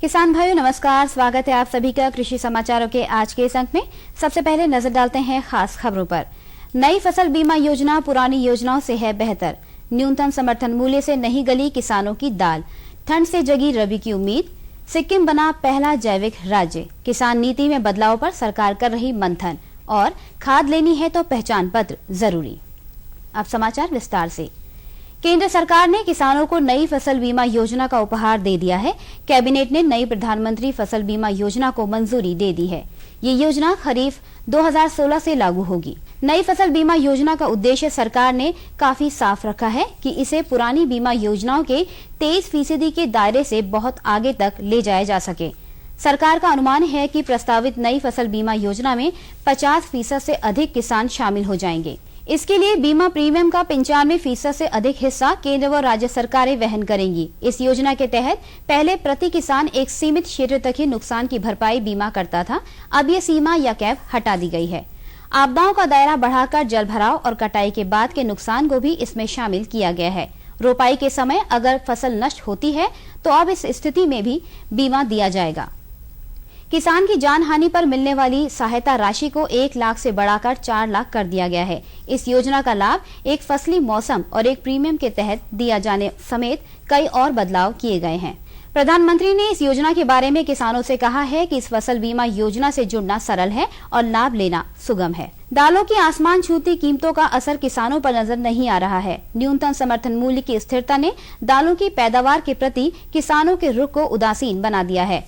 किसान भाइयों नमस्कार, स्वागत है आप सभी का कृषि समाचारों के आज के इस अंक में। सबसे पहले नजर डालते हैं खास खबरों पर। नई फसल बीमा योजना पुरानी योजनाओं से है बेहतर। न्यूनतम समर्थन मूल्य से नहीं गली किसानों की दाल। ठंड से जगी रबी की उम्मीद। सिक्किम बना पहला जैविक राज्य। किसान नीति में बदलाव पर सरकार कर रही मंथन। और खाद लेनी है तो पहचान पत्र जरूरी। अब समाचार विस्तार से। केंद्र सरकार ने किसानों को नई फसल बीमा योजना का उपहार दे दिया है। कैबिनेट ने नई प्रधानमंत्री फसल बीमा योजना को मंजूरी दे दी है। ये योजना खरीफ 2016 से लागू होगी। नई फसल बीमा योजना का उद्देश्य सरकार ने काफी साफ रखा है कि इसे पुरानी बीमा योजनाओं के 23% के दायरे से बहुत आगे तक ले जाया जा सके। सरकार का अनुमान है कि प्रस्तावित नई फसल बीमा योजना में 50% से अधिक किसान शामिल हो जाएंगे। इसके लिए बीमा प्रीमियम का 95% से अधिक हिस्सा केंद्र व राज्य सरकारें वहन करेंगी। इस योजना के तहत पहले प्रति किसान एक सीमित क्षेत्र तक ही नुकसान की भरपाई बीमा करता था। अब ये सीमा या कैप हटा दी गई है। आपदाओं का दायरा बढ़ाकर जलभराव और कटाई के बाद के नुकसान को भी इसमें शामिल किया गया है। रोपाई के समय अगर फसल नष्ट होती है तो अब इस स्थिति में भी बीमा दिया जाएगा। किसान की जान हानि पर मिलने वाली सहायता राशि को 1 लाख से बढ़ाकर 4 लाख कर दिया गया है। इस योजना का लाभ एक फसली मौसम और एक प्रीमियम के तहत दिया जाने समेत कई और बदलाव किए गए हैं। प्रधानमंत्री ने इस योजना के बारे में किसानों से कहा है कि इस फसल बीमा योजना से जुड़ना सरल है और लाभ लेना सुगम है। दालों की आसमान छूती कीमतों का असर किसानों पर नजर नहीं आ रहा है। न्यूनतम समर्थन मूल्य की स्थिरता ने दालों की पैदावार के प्रति किसानों के रुख को उदासीन बना दिया है।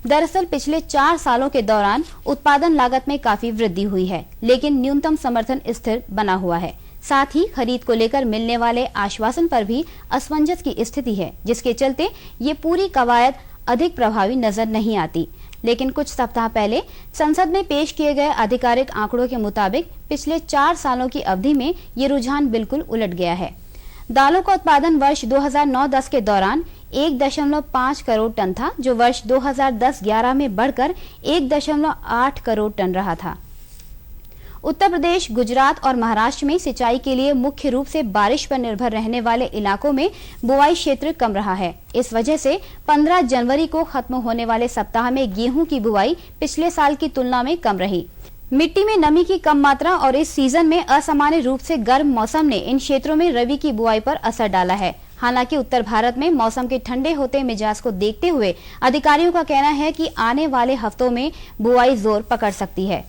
दरअसल पिछले 4 सालों के दौरान उत्पादन लागत में काफी वृद्धि हुई है, लेकिन न्यूनतम समर्थन स्थिर बना हुआ है। साथ ही खरीद को लेकर मिलने वाले आश्वासन पर भी असमंजस की स्थिति है, जिसके चलते ये पूरी कवायद अधिक प्रभावी नजर नहीं आती। लेकिन कुछ सप्ताह पहले संसद में पेश किए गए आधिकारिक आंकड़ों के मुताबिक पिछले 4 सालों की अवधि में ये रुझान बिल्कुल उलट गया है। दालों का उत्पादन वर्ष 2009-10 के दौरान 1.5 करोड़ टन था, जो वर्ष 2010-11 में बढ़कर 1.8 करोड़ टन रहा था। उत्तर प्रदेश, गुजरात और महाराष्ट्र में सिंचाई के लिए मुख्य रूप से बारिश पर निर्भर रहने वाले इलाकों में बुआई क्षेत्र कम रहा है। इस वजह से 15 जनवरी को खत्म होने वाले सप्ताह में गेहूं की बुआई पिछले साल की तुलना में कम रही। मिट्टी में नमी की कम मात्रा और इस सीजन में असामान्य रूप से गर्म मौसम ने इन क्षेत्रों में रबी की बुआई पर असर डाला है। हालांकि उत्तर भारत में मौसम के ठंडे होते मिजाज को देखते हुए अधिकारियों का कहना है कि आने वाले हफ्तों में बुआई जोर पकड़ सकती है।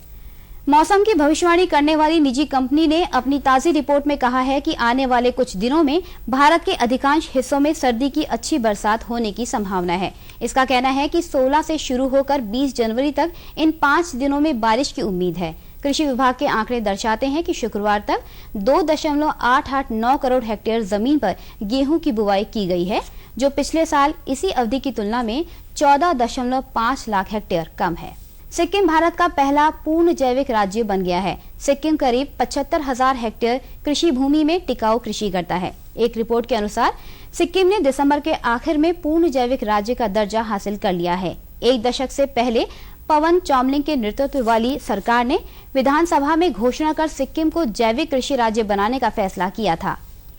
मौसम की भविष्यवाणी करने वाली निजी कंपनी ने अपनी ताजी रिपोर्ट में कहा है कि आने वाले कुछ दिनों में भारत के अधिकांश हिस्सों में सर्दी की अच्छी बरसात होने की संभावना है। इसका कहना है कि 16 से शुरू होकर 20 जनवरी तक इन 5 दिनों में बारिश की उम्मीद है। कृषि विभाग के आंकड़े दर्शाते हैं कि शुक्रवार तक 2.889 करोड़ हेक्टेयर जमीन पर गेहूं की बुआई की गई है, जो पिछले साल इसी अवधि की तुलना में 14.5 लाख हेक्टेयर कम है। सिक्किम भारत का पहला पूर्ण जैविक राज्य बन गया है। सिक्किम करीब 75,000 हेक्टेयर कृषि भूमि में टिकाऊ कृषि करता है। एक रिपोर्ट के अनुसार सिक्किम ने दिसंबर के आखिर में पूर्ण जैविक राज्य का दर्जा हासिल कर लिया है। 1 दशक से पहले पवन चौमलिंग के नेतृत्व वाली सरकार ने विधानसभा में घोषणा कर सिक्किम को जैविक कृषि राज्य बनाने का फैसला किया था।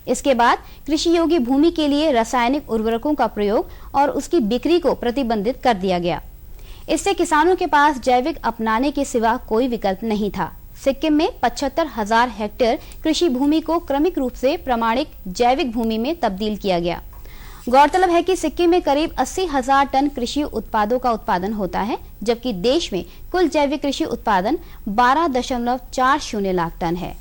इसके बाद कृषि योग्य भूमि के लिए रासायनिक उर्वरकों का प्रयोग और उसकी बिक्री को प्रतिबंधित कर दिया गया। इससे किसानों के पास जैविक अपनाने के सिवा कोई विकल्प नहीं था। सिक्किम में 75,000 हेक्टेयर कृषि भूमि को क्रमिक रूप से प्रमाणित जैविक भूमि में तब्दील किया गया। गौरतलब है कि सिक्किम में करीब 80,000 टन कृषि उत्पादों का उत्पादन होता है, जबकि देश में कुल जैविक कृषि उत्पादन 12.40 लाख टन है।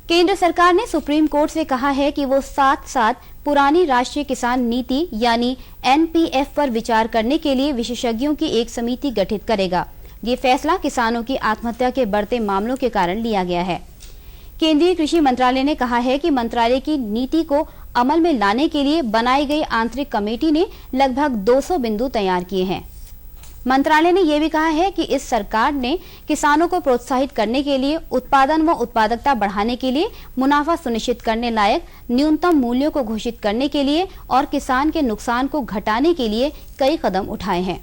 केंद्र सरकार ने सुप्रीम कोर्ट से कहा है कि वो साथ पुरानी राष्ट्रीय किसान नीति यानी एनपीएफ पर विचार करने के लिए विशेषज्ञों की एक समिति गठित करेगा। ये फैसला किसानों की आत्महत्या के बढ़ते मामलों के कारण लिया गया है। केंद्रीय कृषि मंत्रालय ने कहा है कि मंत्रालय की नीति को अमल में लाने के लिए बनाई गई आंतरिक कमेटी ने लगभग 200 बिंदु तैयार किए हैं। मंत्रालय ने यह भी कहा है कि इस सरकार ने किसानों को प्रोत्साहित करने के लिए, उत्पादन व उत्पादकता बढ़ाने के लिए, मुनाफा सुनिश्चित करने लायक न्यूनतम मूल्यों को घोषित करने के लिए और किसान के नुकसान को घटाने के लिए कई कदम उठाए हैं।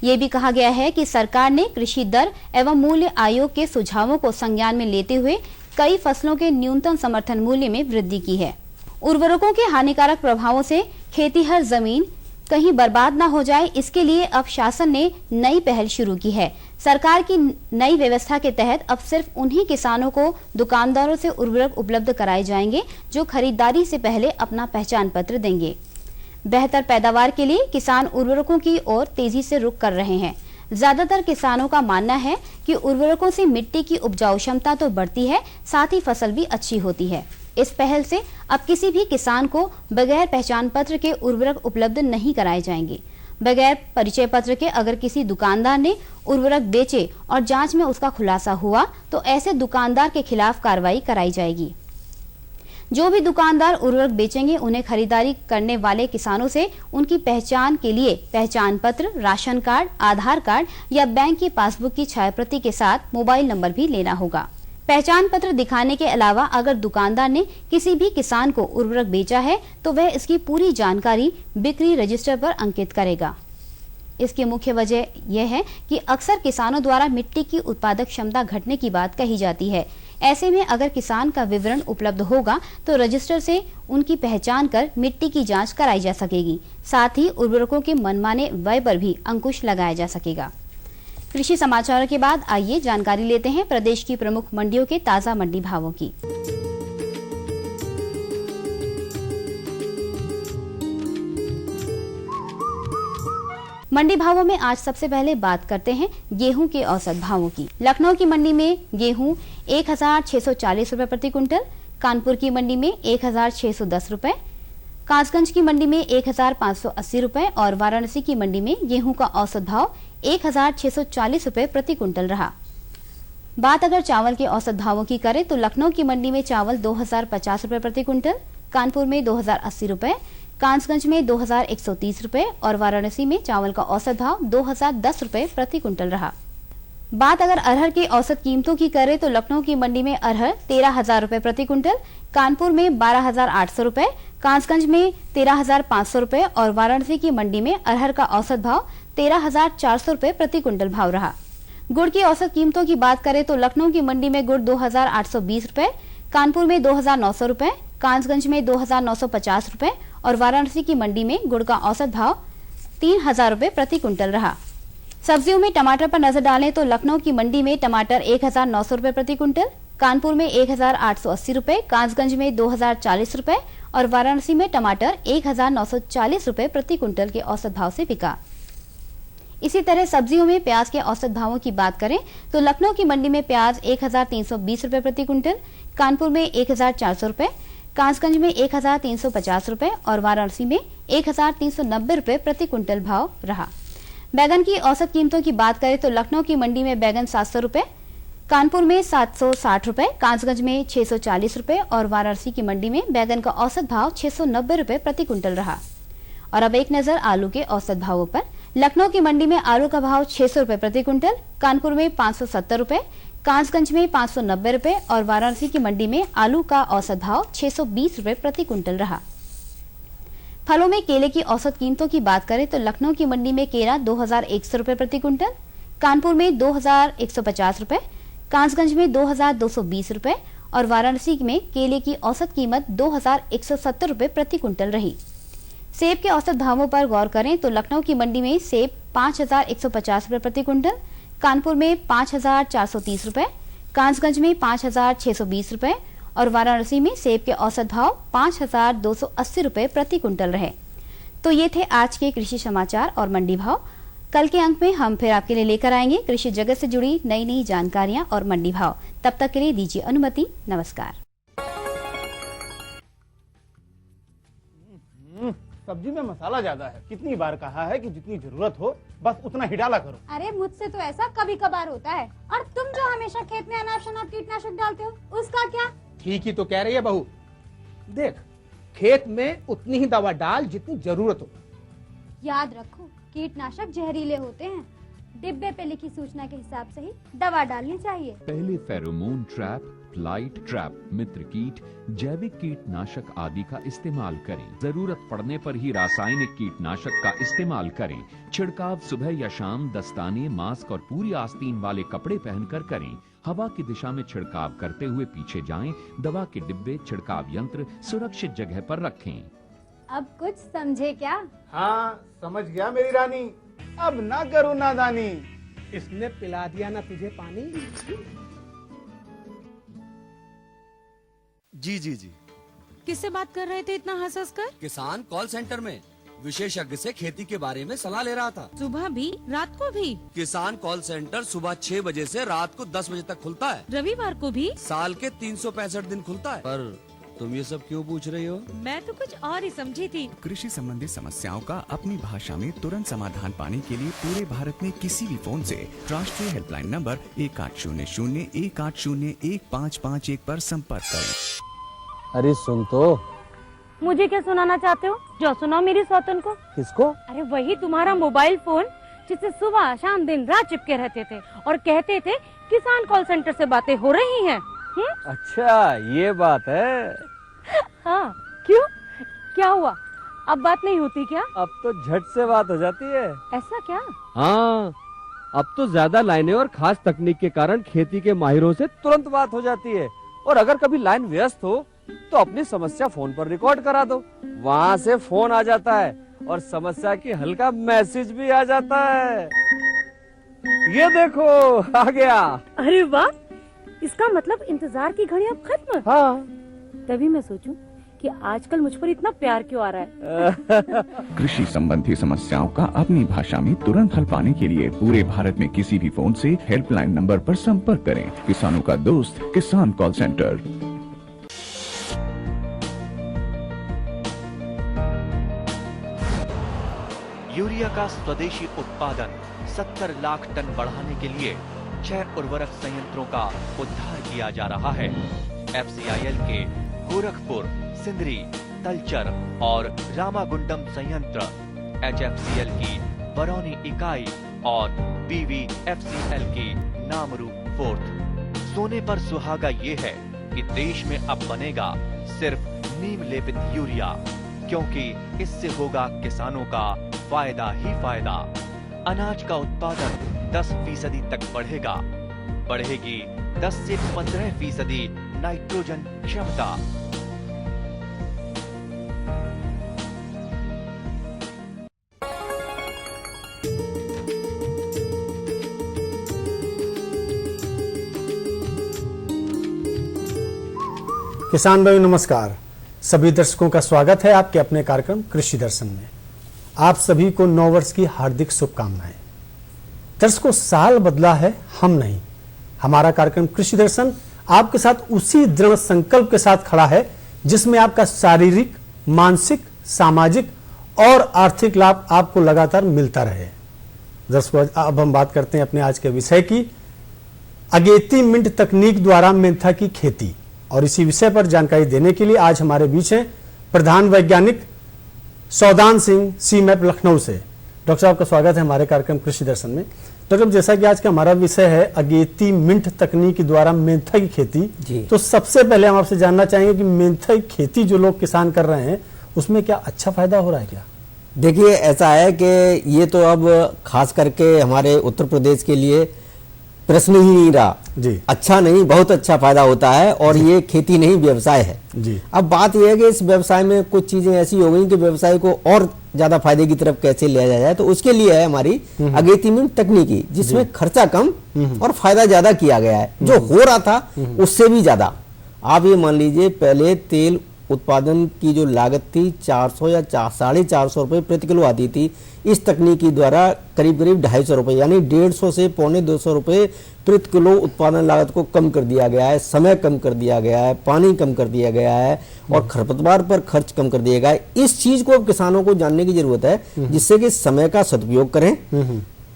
ये भी कहा गया है कि सरकार ने कृषि दर एवं मूल्य आयोग के सुझावों को संज्ञान में लेते हुए कई फसलों के न्यूनतम समर्थन मूल्य में वृद्धि की है। उर्वरकों के हानिकारक प्रभावों से खेतीहर जमीन, कहीं बर्बाद ना हो जाए, इसके लिए अब शासन ने नई पहल शुरू की है। सरकार की नई व्यवस्था के तहत अब सिर्फ उन्हीं किसानों को दुकानदारों से उर्वरक उपलब्ध कराए जाएंगे जो खरीदारी से पहले अपना पहचान पत्र देंगे। बेहतर पैदावार के लिए किसान उर्वरकों की ओर तेजी से रुख कर रहे हैं। ज्यादातर किसानों का मानना है कि उर्वरकों से मिट्टी की उपजाऊ क्षमता तो बढ़ती है, साथ ही फसल भी अच्छी होती है। इस पहल से अब किसी भी किसान को बगैर पहचान पत्र के उर्वरक उपलब्ध नहीं कराए जाएंगे। बगैर परिचय पत्र के अगर किसी दुकानदार ने उर्वरक बेचे और जांच में उसका खुलासा हुआ तो ऐसे दुकानदार के खिलाफ कार्रवाई कराई जाएगी। जो भी दुकानदार उर्वरक बेचेंगे उन्हें खरीदारी करने वाले किसानों से उनकी पहचान के लिए पहचान पत्र, राशन कार्ड, आधार कार्ड या बैंक की पासबुक की छायाप्रति के साथ मोबाइल नंबर भी लेना होगा। पहचान पत्र दिखाने के अलावा अगर दुकानदार ने किसी भी किसान को उर्वरक बेचा है तो वह इसकी पूरी जानकारी बिक्री रजिस्टर पर अंकित करेगा। इसकी मुख्य वजह यह है कि अक्सर किसानों द्वारा मिट्टी की उत्पादक क्षमता घटने की बात कही जाती है। ऐसे में अगर किसान का विवरण उपलब्ध होगा तो रजिस्टर से उनकी पहचान कर मिट्टी की जांच कराई जा सकेगी। साथ ही उर्वरकों के मनमाने व्यय पर भी अंकुश लगाया जा सकेगा। कृषि समाचारों के बाद आइए जानकारी लेते हैं प्रदेश की प्रमुख मंडियों के ताजा मंडी भावों की। मंडी भावों में आज सबसे पहले बात करते हैं गेहूं के औसत भावों की। लखनऊ की मंडी में गेहूं 1640 रुपए प्रति क्विंटल, कानपुर की मंडी में 1610 रुपए, कासगंज की मंडी में 1580 रुपए और वाराणसी की मंडी में गेहूं का औसत भाव 1640 रुपए प्रति क्विंटल रहा। बात अगर चावल के औसत भावों की करें तो लखनऊ की मंडी में चावल 2050 रुपए प्रति क्विंटल, कानपुर में 2080 रुपए, कासगंज में 2130 रुपए और वाराणसी में चावल का औसत भाव 2010 रुपए प्रति क्विंटल रहा। बात अगर अरहर की औसत कीमतों की करें तो लखनऊ की मंडी में अरहर 13,000 रुपए प्रति क्विंटल, कानपुर में 12,800 रुपए, कासगंज में 13,500 रुपए और वाराणसी की मंडी में अरहर का औसत भाव 13,400 रुपए प्रति क्विंटल भाव रहा। गुड़ की औसत कीमतों की बात करें तो लखनऊ की मंडी में गुड़ 2,820 रुपए, कानपुर में 2,900 रुपए, कासगंज में 2,950 रुपए और वाराणसी की मंडी में गुड़ का औसत भाव 3,000 रुपए प्रति क्विंटल रहा। सब्जियों में टमाटर पर नजर डालें तो लखनऊ की मंडी में टमाटर 1,900 रुपए प्रति क्विंटल, कानपुर में 1,880 रुपए, कासगंज में 2,040 रुपए और वाराणसी में टमाटर 1,940 रुपए प्रति क्विंटल के औसत भाव से बिका। इसी तरह सब्जियों में प्याज के औसत भावों की बात करें तो लखनऊ की मंडी में प्याज 1,320 रुपए प्रति क्विंटल, कानपुर में 1,400 रुपए, कासगंज में 1,350 रुपए और वाराणसी में 1,390 रुपए प्रति क्विंटल भाव रहा। बैगन की औसत कीमतों की बात करें तो लखनऊ की मंडी में बैगन 700 रुपए, कानपुर में 760 रुपए, कासगंज में 640 रुपए और वाराणसी की मंडी में बैगन का औसत भाव 690 रुपए प्रति क्विंटल रहा। और अब एक नजर आलू के औसत भावों पर। लखनऊ की मंडी में आलू का भाव 600 रुपए प्रति क्विंटल, कानपुर में 570 रुपए, कासगंज में 590 रुपए और वाराणसी की मंडी में आलू का औसत भाव 620 रुपए प्रति क्विंटल रहा। फलों में केले की औसत कीमतों की बात करें तो लखनऊ की मंडी में केला 2,100 रुपए प्रति क्विंटल, कानपुर में 2,150 रुपए, कासगंज में 2,220 रुपए और वाराणसी में केले की औसत कीमत 2,170 रुपए प्रति क्विंटल रही। सेब के औसत भावों पर गौर करें तो लखनऊ की मंडी में सेब 5,150 रुपए प्रति क्विंटल, कानपुर में 5,430 रुपए, कासगंज में 5,620 रुपए और वाराणसी में सेब के औसत भाव 5,280 रुपए प्रति क्विंटल रहे। तो ये थे आज के कृषि समाचार और मंडी भाव। कल के अंक में हम फिर आपके लिए लेकर आएंगे कृषि जगत से जुड़ी नई नई जानकारियां और मंडी भाव। तब तक के लिए दीजिए अनुमति। नमस्कार। सब्जी में मसाला ज्यादा है। कितनी बार कहा है कि जितनी जरूरत हो बस उतना ही डाला करो। अरे मुझसे तो ऐसा कभी कभार होता है। और तुम जो हमेशा खेत में अनाप शनाप कीटनाशक डालते हो उसका क्या? ठीक ही तो कह रही है बहू। देख, खेत में उतनी ही दवा डाल जितनी जरूरत हो। याद रखो, कीटनाशक जहरीले होते हैं। डिब्बे पे लिखी सूचना के हिसाब से ही दवा डालनी चाहिए। पहले फेरोमोन ट्रैप, फ्लाइट ट्रैप, मित्र कीट, जैविक कीटनाशक आदि का इस्तेमाल करें। जरूरत पड़ने पर ही रासायनिक कीटनाशक का इस्तेमाल करें। छिड़काव सुबह या शाम दस्ताने, मास्क और पूरी आस्तीन वाले कपड़े पहनकर करें। हवा की दिशा में छिड़काव करते हुए पीछे जाएं। दवा के डिब्बे, छिड़काव यंत्र सुरक्षित जगह पर रखें। अब कुछ समझे क्या? हाँ समझ गया मेरी रानी, अब ना करूँ नादानी। इसने पिला दिया ना तुझे पानी। जी जी जी। किससे बात कर रहे थे इतना हंस हंस कर? किसान कॉल सेंटर में विशेषज्ञ से खेती के बारे में सलाह ले रहा था। सुबह भी रात को भी? किसान कॉल सेंटर सुबह 6 बजे से रात को 10 बजे तक खुलता है। रविवार को भी? साल के 365 दिन खुलता है। पर तुम ये सब क्यों पूछ रही हो? मैं तो कुछ और ही समझी थी। कृषि संबंधी समस्याओं का अपनी भाषा में तुरंत समाधान पाने के लिए पूरे भारत में किसी भी फोन से राष्ट्रीय हेल्पलाइन नंबर 1800-1801-551 पर संपर्क करें। अरे सुन तो। मुझे क्या सुनाना चाहते हो? जो सुनाओ मेरी सौतन को। किसको? अरे वही तुम्हारा मोबाइल फोन जिससे सुबह शाम दिन रात चिपके रहते थे और कहते थे किसान कॉल सेंटर से बातें हो रही हैं। अच्छा ये बात है। हाँ क्यों, क्या हुआ? अब बात नहीं होती क्या? अब तो झट से बात हो जाती है। ऐसा क्या? हाँ अब तो ज्यादा लाइनें और खास तकनीक के कारण खेती के माहिरों से तुरंत बात हो जाती है। और अगर कभी लाइन व्यस्त हो तो अपनी समस्या फोन पर रिकॉर्ड करा दो, वहाँ से फोन आ जाता है और समस्या की हल का मैसेज भी आ जाता है। ये देखो आ गया। अरे वाह, इसका मतलब इंतजार की घड़ी अब खत्म। हाँ तभी मैं सोचूं कि आजकल मुझ पर इतना प्यार क्यों आ रहा है। कृषि संबंधी समस्याओं का अपनी भाषा में तुरंत हल पाने के लिए पूरे भारत में किसी भी फोन से हेल्पलाइन नंबर पर संपर्क करें। किसानों का दोस्त किसान कॉल सेंटर। यूरिया का स्वदेशी उत्पादन 70 लाख टन बढ़ाने के लिए 6 उर्वरक संयंत्रों का उद्धार किया जा रहा है। FCIL के गोरखपुर, सिंदरी, तलचर और रामागुंडम संयंत्र, HFCL की बरौनी इकाई और BVFCL की नामरू फोर्थ। सोने पर सुहागा ये है कि देश में अब बनेगा सिर्फ नीम लेपित यूरिया, क्योंकि इससे होगा किसानों का फायदा ही फायदा। अनाज का उत्पादन 10% तक बढ़ेगा। बढ़ेगी 10 से 15% नाइट्रोजन क्षमता। किसान भाई नमस्कार। सभी दर्शकों का स्वागत है आपके अपने कार्यक्रम कृषि दर्शन में। आप सभी को नव वर्ष की हार्दिक शुभकामनाएं। दर्शकों, साल बदला है, हम नहीं। हमारा कार्यक्रम कृषि दर्शन आपके साथ उसी दृढ़ संकल्प के साथ खड़ा है जिसमें आपका शारीरिक, मानसिक, सामाजिक और आर्थिक लाभ आपको लगातार मिलता रहे। दर्शकों, अब हम बात करते हैं अपने आज के विषय की, अगेती मिंट तकनीक द्वारा मेंथा की खेती। और इसी विषय पर जानकारी देने के लिए आज हमारे बीच हैं प्रधान वैज्ञानिक सौदान सिंह, सीमैप लखनऊ से। डॉक्टर साहब का स्वागत है हमारे कार्यक्रम कृषि दर्शन में। डॉक्टर, जैसा कि आज का हमारा विषय है अगेती मिंट तकनीक द्वारा मेंथा की खेती, तो सबसे पहले हम आपसे जानना चाहेंगे कि मेंथा की खेती जो लोग किसान कर रहे हैं उसमें क्या अच्छा फायदा हो रहा है क्या? देखिए, ऐसा है कि ये तो अब खास करके हमारे उत्तर प्रदेश के लिए प्रश्न ही नहीं रहा जी। अच्छा नहीं, बहुत अच्छा फायदा होता है और ये खेती नहीं व्यवसाय है जी। अब बात यह है कि इस व्यवसाय में कुछ चीजें ऐसी हो गई कि व्यवसाय को और ज्यादा फायदे की तरफ कैसे लिया जाए, तो उसके लिए है हमारी अगेती मिंट तकनीकी, जिसमें खर्चा कम और फायदा ज्यादा किया गया है। जो हो रहा था उससे भी ज्यादा। आप ये मान लीजिए, पहले तेल उत्पादन की जो लागत थी 400 या 450 रुपए प्रति किलो आती थी, इस तकनीकी द्वारा करीब करीब 250 रुपए यानी 150 से 125 रुपए प्रति किलो उत्पादन लागत को कम कर दिया गया है। समय कम कर दिया गया है, पानी कम कर दिया गया है और खरपतवार पर खर्च कम कर दिया गया है। इस चीज को अब किसानों को जानने की जरूरत है, जिससे कि समय का सदुपयोग करें,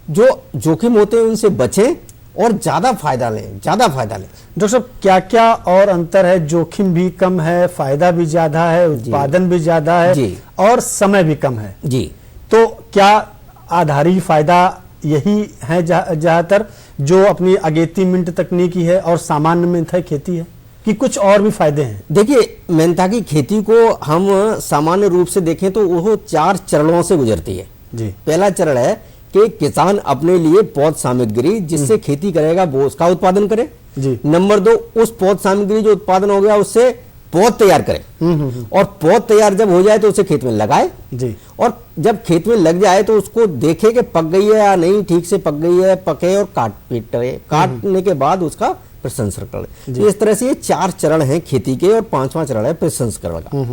जो जोखिम होते हैं उनसे बचें और ज्यादा फायदा लें, ज्यादा फायदा लें। डॉक्टर साहब, क्या क्या और अंतर है? जोखिम भी कम है, फायदा भी ज्यादा है, उत्पादन भी ज्यादा है और समय भी कम है जी। तो क्या आधारी फायदा यही है ज्यादातर जो अपनी अगेती मिंट तकनीकी है और सामान्य मेंथा खेती है, कि कुछ और भी फायदे हैं? देखिए, मेंथा की खेती को हम सामान्य रूप से देखें तो वो 4 चरणों से गुजरती है जी। पहला चरण है कि किसान अपने लिए पौध सामग्री जिससे खेती करेगा वो उसका उत्पादन करे जी। नंबर 2, उस पौध सामग्री जो उत्पादन हो गया उससे पौध तैयार करें और पौध तैयार जब हो जाए तो उसे खेत में लगाए जी। और जब खेत में लग जाए तो उसको देखे कि पक गई है या नहीं, ठीक से पक गई है, पके और काटने के बाद उसका प्रसंस्करण करें। तो इस तरह से ये 4 चरण हैं खेती के और 5वां चरण है प्रसंस्करण का।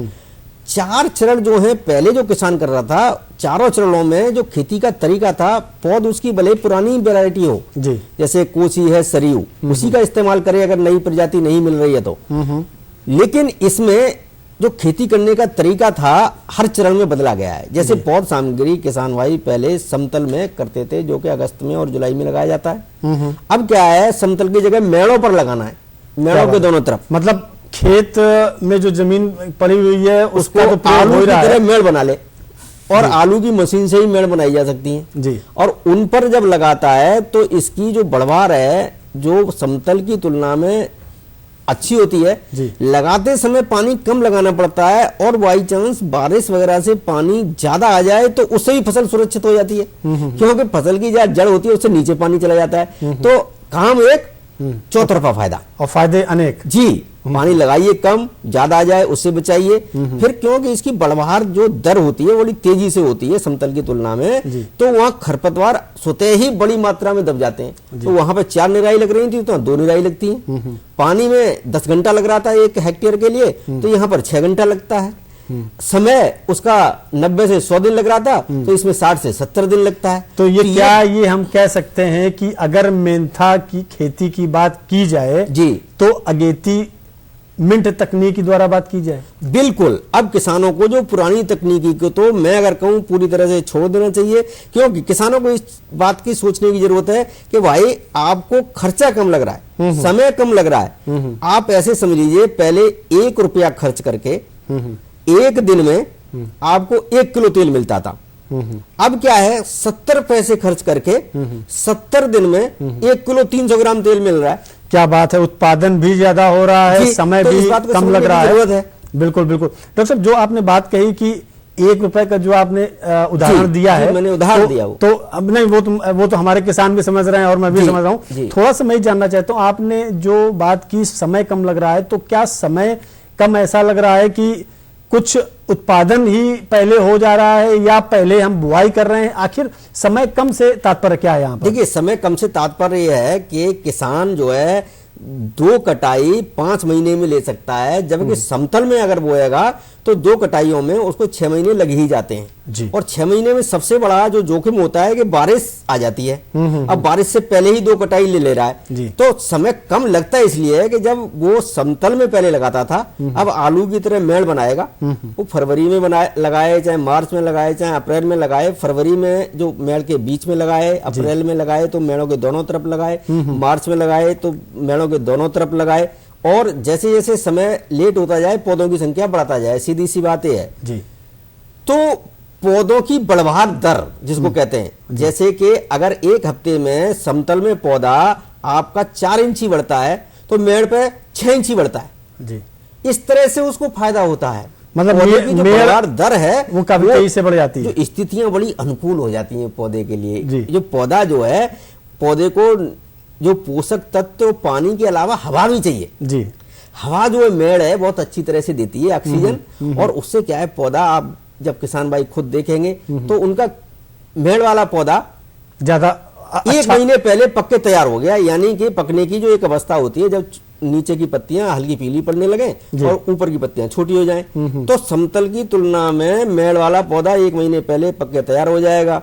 4 चरण जो है पहले जो किसान कर रहा था, चारों चरणों में जो खेती का तरीका था, पौध उसकी भले पुरानी वैरायटी हो जी, जैसे कोसी है, सरयू, उसी का इस्तेमाल करे अगर नई प्रजाति नहीं मिल रही है तो। लेकिन इसमें जो खेती करने का तरीका था हर चरण में बदला गया है। जैसे पौध सामग्री किसान भाई पहले समतल में करते थे, जो कि अगस्त में और जुलाई में लगाया जाता है। अब क्या है, समतल की जगह मेड़ों पर लगाना है, मेड़ों के दोनों तरफ। मतलब खेत में जो जमीन पड़ी हुई है उसका तो आलू की तरह मेड़ बना ले, और आलू की मशीन से ही मेड़ बनाई जा सकती है जी। और उन पर जब लगाता है तो इसकी जो बढ़वार है जो समतल की तुलना में अच्छी होती है जी। लगाते समय पानी कम लगाना पड़ता है, और बाई चांस बारिश वगैरह से पानी ज्यादा आ जाए तो उससे भी फसल सुरक्षित हो जाती है, क्योंकि फसल की जड़ होती है उससे नीचे पानी चला जाता है। तो काम एक चौतरफा फायदा और फायदे अनेक जी। पानी लगाइए कम, ज्यादा आ जाए उससे बचाइए। फिर क्योंकि इसकी बढ़वार जो दर होती है बड़ी तेजी से होती है समतल की तुलना में, तो वहां खरपतवार स्वतः ही बड़ी मात्रा में दब जाते हैं। तो वहां पे 4 निराई लग रही थी तो 2 निराई लगती है। पानी में 10 घंटा लग रहा था 1 हेक्टेयर के लिए, तो यहाँ पर 6 घंटा लगता है। समय उसका 90 से 100 दिन लग रहा था, तो इसमें 60 से 70 दिन लगता है। तो ये क्या ये हम कह सकते हैं कि अगर मेंथा की खेती की बात की जाए जी, तो अगेती मिंट तकनीकी द्वारा बात की जाए, बिल्कुल। अब किसानों को जो पुरानी तकनीकी को तो मैं अगर कहूं पूरी तरह से छोड़ देना चाहिए, क्योंकि किसानों को इस बात की सोचने की जरूरत है कि भाई आपको खर्चा कम लग रहा है, समय कम लग रहा है। आप ऐसे समझ लीजिए, पहले 1 रुपया खर्च करके 1 दिन में आपको 1 किलो तेल मिलता था। अब क्या है, 70 पैसे खर्च करके 70 दिन में 1 किलो 300 ग्राम तेल मिल रहा है। क्या बात है, उत्पादन भी ज्यादा हो रहा है, समय तो भी कम लग रहा है। बिल्कुल बिल्कुल। डॉक्टर साहब, जो आपने बात कही कि 1 रुपए का जो आपने उदाहरण दिया है, मैंने उदाहरण दिया तो अब नहीं, वो तो हमारे किसान भी समझ रहे हैं और मैं भी समझ रहा हूँ। थोड़ा सा मैं जानना चाहता हूँ, आपने जो बात की समय कम लग रहा है, तो क्या समय कम ऐसा लग रहा है कि कुछ उत्पादन ही पहले हो जा रहा है, या पहले हम बुआई कर रहे हैं? आखिर समय कम से तात्पर्य क्या है यहाँ पर? देखिए, समय कम से तात्पर्य यह है कि किसान जो है 2 कटाई 5 महीने में ले सकता है, जबकि समतल में अगर बोएगा तो 2 कटाइयों में उसको 6 महीने लग ही जाते हैं जी। और 6 महीने में सबसे बड़ा जो जोखिम होता है कि बारिश आ जाती है। अब बारिश से पहले ही 2 कटाई ले रहा है, तो समय कम लगता है। इसलिए है कि जब वो समतल में पहले लगाता था, अब आलू की तरह मेड़ बनाएगा, वो फरवरी में लगाए, चाहे मार्च में लगाए, चाहे अप्रैल में लगाए। फरवरी में जो मेड़ के बीच में लगाए, अप्रैल में लगाए तो मेड़ों के दोनों तरफ लगाए, मार्च में लगाए तो मेड़ों के दोनों तरफ लगाए। और जैसे जैसे समय लेट होता जाए पौधों की संख्या बढ़ाता जाए, सीधी सी बात है जी। तो पौधों की बढ़वार दर जिसको कहते हैं, जैसे कि अगर 1 हफ्ते में समतल में पौधा आपका 4 इंची बढ़ता है तो मेड़ पे 6 इंची बढ़ता है जी। इस तरह से उसको फायदा होता है। मतलब पौधे की जो बढ़वार दर है वो काफी तेजी से बढ़ जाती है, जो स्थितियां बड़ी अनुकूल हो जाती हैं पौधे के लिए। जो पौधा जो है, पौधे को जो पोषक तत्व पानी के अलावा हवा भी चाहिए जी। हवा जो है मेड़ है बहुत अच्छी तरह से देती है ऑक्सीजन, और उससे क्या है पौधा, आप जब किसान भाई खुद देखेंगे तो उनका मेड़ वाला पौधा ज्यादा 1 महीने पहले पक के तैयार हो गया। यानी कि पकने की जो एक अवस्था होती है जब नीचे की पत्तियां हल्की पीली पड़ने लगे और ऊपर की पत्तियां छोटी हो जाएं, तो समतल की तुलना में मेड़ वाला पौधा 1 महीने पहले पक के तैयार हो जाएगा।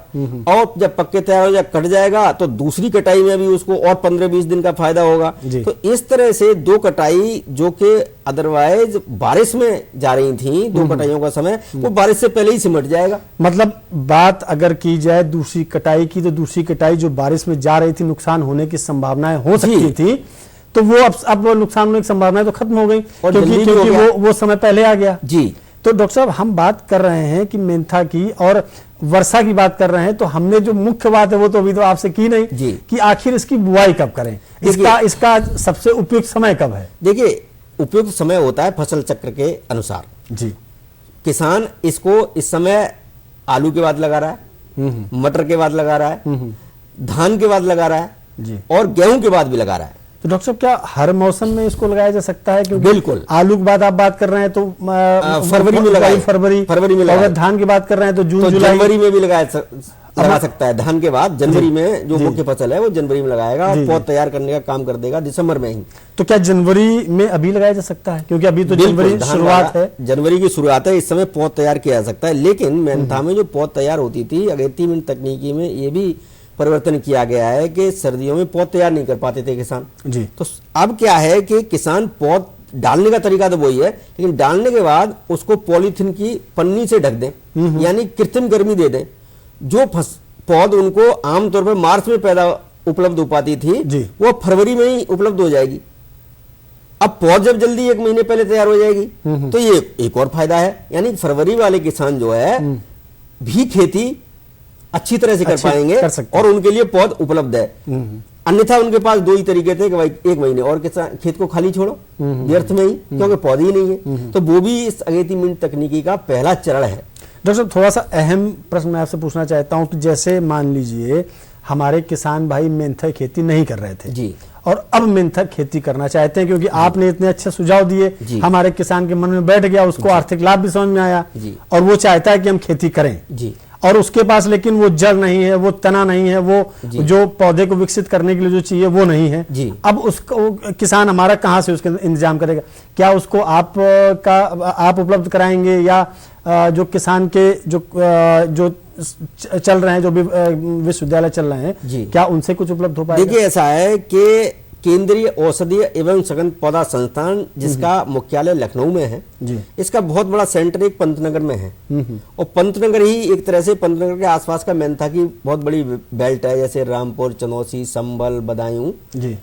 और जब पक के तैयार हो जाए, कट जाएगा, तो दूसरी कटाई में भी उसको और 15-20 दिन का फायदा होगा। तो इस तरह से 2 कटाई जो कि अदरवाइज बारिश में जा रही थी, 2 कटाइयों का समय, वो बारिश से पहले ही सिमट जाएगा। मतलब बात अगर की जाए दूसरी कटाई की, तो दूसरी कटाई जो बारिश में जा रही थी, नुकसान होने की संभावनाएं हो सकती थी, तो वो अब नुकसान होने की संभावनाएं तो खत्म हो गई, क्योंकि वो समय पहले आ गया जी। तो डॉक्टर साहब, हम बात कर रहे हैं कि मेंथा की और वर्षा की बात कर रहे हैं, तो हमने जो मुख्य बात है वो तो अभी तो आपसे की नहीं कि आखिर इसकी बुआई कब करें, इसका सबसे उपयुक्त समय कब है? देखिए, उपयुक्त समय होता है फसल चक्र के अनुसार जी। किसान इसको इस समय आलू के बाद लगा रहा है, मटर के बाद लगा रहा है, धान के बाद लगा रहा है जी। और गेहूं के बाद भी लगा रहा है। तो डॉक्टर साहब क्या हर मौसम में इसको लगाया जा सकता है? क्योंकि बिल्कुल। आलू की बात आप बात कर रहे हैं तो फरवरी में लगाए, फरवरी में, अगर धान की बात कर रहे हैं तो जून जुलाई जनवरी में भी लगा सकता है। धान के बाद जनवरी में जो मुख्य फसल है वो जनवरी में लगाएगा और पौध तैयार करने का काम कर देगा दिसंबर में ही। तो क्या जनवरी में अभी लगाया जा सकता है? क्योंकि अभी तो जनवरी शुरुआत है, जनवरी की शुरुआत है, इस समय पौध तैयार किया जा सकता है। लेकिन मेंथा में जो पौध तैयार होती थी, अगेती मिनट तकनीकी में ये भी परिवर्तन किया गया है कि सर्दियों में पौध तैयार नहीं कर पाते थे किसान जी। तो अब क्या है कि किसान पौध डालने का तरीका तो वही है, लेकिन डालने के बाद उसको पॉलीथीन की पन्नी से ढक दें, यानी कृत्रिम गर्मी दे दें। जो पौध उनको आमतौर पर मार्च में पैदा उपलब्ध हो पाती थी जी। वो फरवरी में ही उपलब्ध हो जाएगी। अब पौध जब जल्दी 1 महीने पहले तैयार हो जाएगी तो ये एक और फायदा है, यानी फरवरी वाले किसान जो है भी खेती अच्छी तरह से कर पाएंगे और उनके लिए पौध उपलब्ध है। अन्यथा उनके पास दो ही तरीके थे कि भाई 1 महीने और किसान खेत को खाली छोड़ो व्यर्थ में ही, क्योंकि पौधे ही नहीं है। तो वो भी इस अगेती मिनट तकनीकी का पहला चरण है। डॉक्टर साहब थोड़ा सा अहम प्रश्न मैं आपसे पूछना चाहता हूं, तो जैसे मान लीजिए हमारे किसान भाई मेंथा खेती नहीं कर रहे थे जी, और अब मेंथा खेती करना चाहते हैं, क्योंकि आपने इतने अच्छे सुझाव दिए, हमारे किसान के मन में बैठ गया, उसको आर्थिक लाभ भी समझ में आया और वो चाहता है कि हम खेती करें जी। और उसके पास लेकिन वो जड़ नहीं है, वो तना नहीं है, वो जो पौधे को विकसित करने के लिए जो चाहिए वो नहीं है जी। अब उसको किसान हमारा कहाँ से उसके इंतजाम करेगा? क्या उसको आप उपलब्ध कराएंगे या जो किसान के जो चल रहे हैं, जो भी विश्वविद्यालय चल रहे हैं, क्या उनसे कुछ उपलब्ध हो पाएगा? देखिए ऐसा है कि केंद्रीय औषधीय एवं सघन पौधा संस्थान, जिसका मुख्यालय लखनऊ में है जी। इसका बहुत बड़ा सेंटर एक पंतनगर में है और पंतनगर ही एक तरह से पंतनगर के आसपास का मेंथा की बहुत बड़ी बेल्ट है, जैसे रामपुर, चनौसी, संभल, बदायूं जी।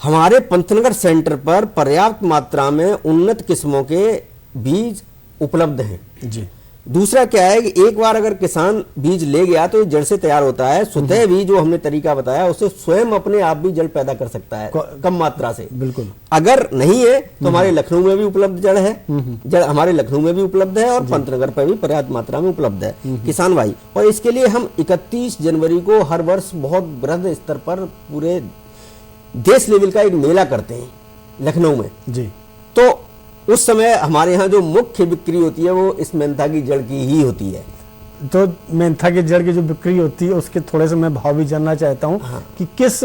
हमारे पंतनगर सेंटर पर पर्याप्त मात्रा में उन्नत किस्मों के बीज उपलब्ध हैं जी। दूसरा क्या है कि एक बार अगर किसान बीज ले गया तो ये जड़ से तैयार होता है। स्वतः भी जो हमने तरीका बताया उससे स्वयं अपने आप भी जड़ पैदा कर सकता है कम मात्रा से। बिल्कुल। अगर नहीं है तो हमारे लखनऊ में भी उपलब्ध जड़ है, जड़ हमारे लखनऊ में भी उपलब्ध है और पंतनगर पर भी पर्याप्त मात्रा में उपलब्ध है किसान भाई। और इसके लिए हम 31 जनवरी को हर वर्ष बहुत बृहद स्तर पर पूरे देश लेवल का एक मेला करते हैं लखनऊ में जी। तो उस समय हमारे यहाँ जो मुख्य बिक्री होती है वो इस मेंथा की जड़ की ही होती है। तो मेंथा की जड़ की जो बिक्री होती है उसके थोड़े से मैं भाव भी जानना चाहता हूँ कि किस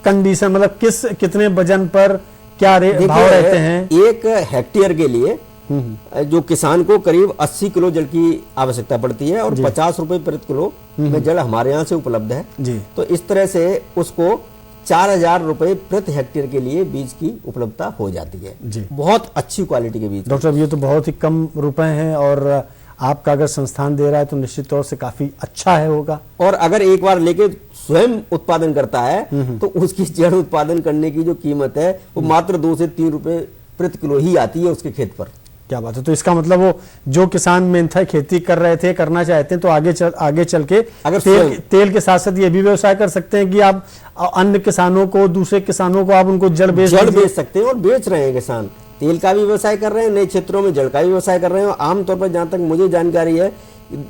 कंडीशन, मतलब कितने वजन पर क्या भाव रहते हैं? 1 हेक्टेयर के लिए जो किसान को करीब 80 किलो जड़ की आवश्यकता पड़ती है और 50 रुपए प्रति किलो में जड़ हमारे यहाँ से उपलब्ध है जी। तो इस तरह से उसको 4000 रुपए प्रति हेक्टेयर के लिए बीज की उपलब्धता हो जाती है जी। बहुत अच्छी क्वालिटी के बीज। डॉक्टर साहब ये तो बहुत ही कम रुपए हैं और आपका अगर संस्थान दे रहा है तो निश्चित तौर से काफी अच्छा है होगा। और अगर एक बार लेके स्वयं उत्पादन करता है तो उसकी जड़ उत्पादन करने की जो कीमत है वो मात्र 2 से 3 रुपए प्रति किलो ही आती है उसके खेत पर। क्या बात है। तो इसका मतलब वो जो किसान मेंथा खेती कर रहे थे, करना चाहते हैं, तो आगे चल के अगर तेल के साथ साथ ये भी व्यवसाय कर सकते हैं कि आप अन्य किसानों को, दूसरे किसानों को आप उनको जड़ बेच सकते हैं और बेच रहे हैं। किसान तेल का भी व्यवसाय कर रहे हैं, नए क्षेत्रों में जड़ का भी व्यवसाय कर रहे हैं। आमतौर पर जहां तक मुझे जानकारी है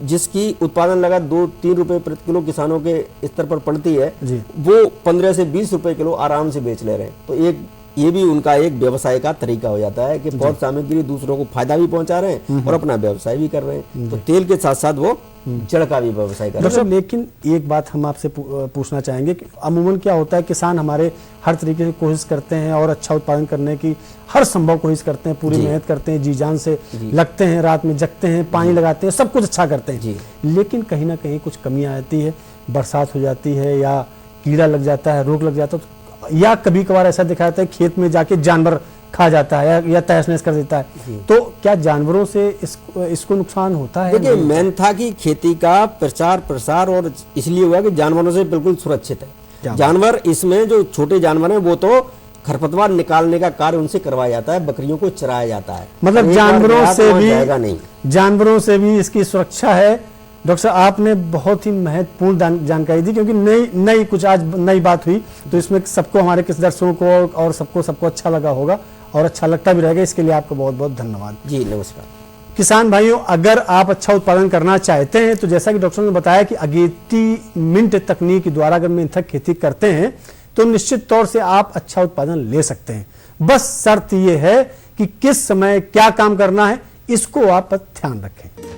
जिसकी उत्पादन लागत 2-3 रुपए प्रति किलो किसानों के स्तर पर पड़ती है वो 15 से 20 रुपए किलो आराम से बेच ले रहे हैं। तो ये भी उनका एक व्यवसाय का तरीका हो जाता है कि पौध सामग्री दूसरों को फायदा भी पहुंचा रहे हैं और अपना व्यवसाय भी कर रहे हैं। तो तेल के साथ साथ वो जड़ का भी व्यवसाय कर रहे हैं। लेकिन एक बात हम आपसे पूछना चाहेंगे कि अमूमन क्या होता है, किसान हमारे हर तरीके से कोशिश करते हैं और अच्छा उत्पादन करने की हर संभव कोशिश करते हैं, पूरी मेहनत करते हैं, जी जान से लगते हैं, रात में जगते हैं, पानी लगाते हैं, सब कुछ अच्छा करते हैं, लेकिन कहीं ना कहीं कुछ कमियां आती है, बरसात हो जाती है या कीड़ा लग जाता है, रोग लग जाता है, या कभी कभार ऐसा दिखा जाता है खेत में जाके जानवर खा जाता है या तहस नहस कर देता है। तो क्या जानवरों से इसको नुकसान होता है? देखिए मेंथा की खेती का प्रचार प्रसार और इसलिए हुआ कि जानवरों से बिल्कुल सुरक्षित है। जानवर इसमें जो छोटे जानवर हैं वो तो खरपतवार निकालने का कार्य उनसे करवाया जाता है, बकरियों को चराया जाता है, मतलब जानवरों से भी इसकी सुरक्षा है। डॉक्टर साहब आपने बहुत ही महत्वपूर्ण जानकारी दी, क्योंकि नई कुछ आज नई बात हुई तो इसमें सबको, हमारे किस दर्शकों को और सबको अच्छा लगा होगा और अच्छा लगता भी रहेगा। इसके लिए आपको बहुत बहुत धन्यवाद जी। नमस्कार किसान भाइयों, अगर आप अच्छा उत्पादन करना चाहते हैं तो जैसा कि डॉक्टर ने बताया कि अगेती मिनट तकनीक द्वारा अगर मेंथा खेती करते हैं तो निश्चित तौर से आप अच्छा उत्पादन ले सकते हैं। बस शर्त यह है कि किस समय क्या काम करना है, इसको आप ध्यान रखें।